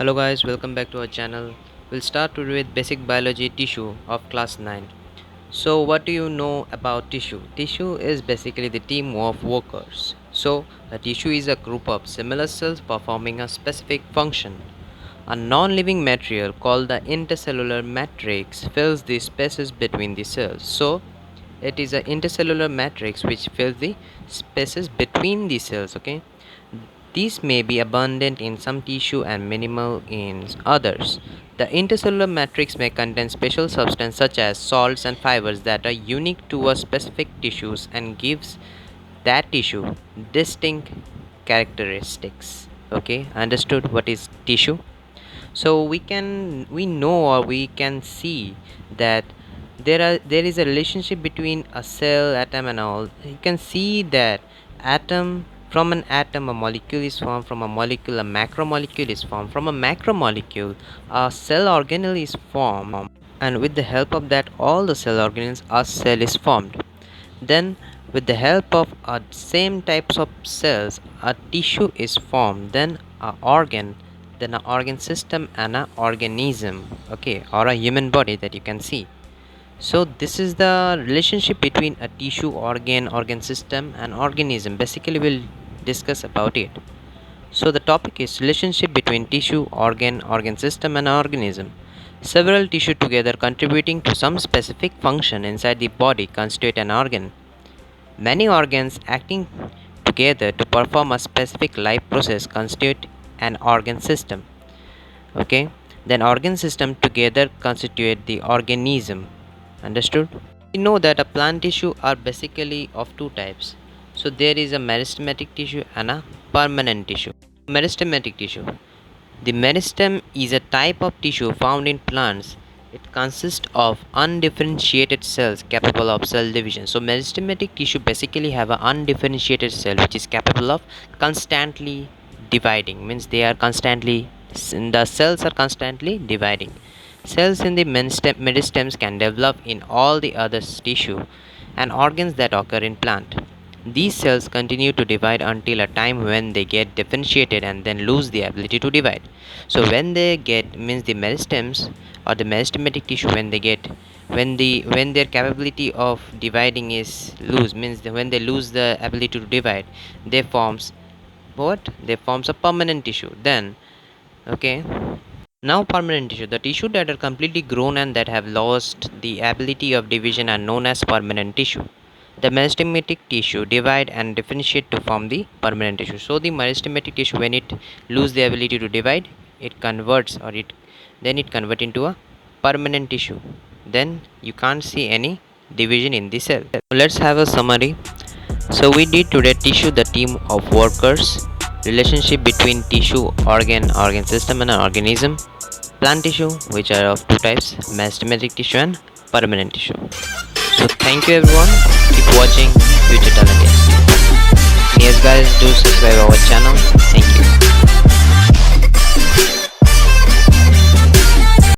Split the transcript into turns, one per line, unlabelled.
Hello guys, welcome back to our channel. We'll start today with basic biology tissue of class 9. So what do you know about tissue? Tissue is basically the team of workers. So a tissue is a group of similar cells performing a specific function. A non-living material called the intercellular matrix fills the spaces between the cells. So it is an intercellular matrix which fills the spaces between the cells. Okay, these may be abundant in some tissue and minimal in others. The intercellular matrix may contain special substances such as salts and fibers that are unique to a specific tissues and gives that tissue distinct characteristics. Okay, understood what is tissue? So we know or we can see that there is a relationship between a cell, atom and all. You can see that atom from an atom a molecule is formed, from a molecule a macromolecule is formed, from a macromolecule a cell organelle is formed, and with the help of that all the cell organelles a cell is formed. Then with the help of same types of cells a tissue is formed, then a organ, then an organ system and an organism, okay, or a human body that you can see. So this is the relationship between a tissue, organ system and organism. Basically we'll discuss about it. So the topic is relationship between tissue, organ system and organism. Several tissue together contributing to some specific function inside the body constitute an organ. Many organs acting together to perform a specific life process constitute an organ system. Okay, then organ system together constitute the organism. Understood? We know that a plant tissue are basically of two types. So there is a meristematic tissue and a permanent tissue. Meristematic tissue. The meristem is a type of tissue found in plants. It consists of undifferentiated cells capable of cell division. So meristematic tissue basically have an undifferentiated cell which is capable of constantly dividing. Means they are constantly, the cells are constantly dividing. Cells in the meristems can develop in all the other tissue and organs that occur in plant. These cells continue to divide until a time when they get differentiated and then lose the ability to divide. So when they get, means the meristems or the meristematic tissue, when they get, when their capability of dividing is lose, means when they lose the ability to divide, they forms what? They forms a permanent tissue. Then okay. Now permanent tissue. The tissue that are completely grown and that have lost the ability of division are known as permanent tissue. The meristematic tissue divide and differentiate to form the permanent tissue. So the meristematic tissue, when it lose the ability to divide, it converts or it convert into a permanent tissue. Then you can't see any division in the cell. Let's have a summary. So we did today tissue, the team of workers, relationship between tissue, organ system and an organism, plant tissue which are of two types, meristematic tissue and permanent tissue. So thank you everyone, keep watching Future Talent. Yes guys, do subscribe our channel. Thank you.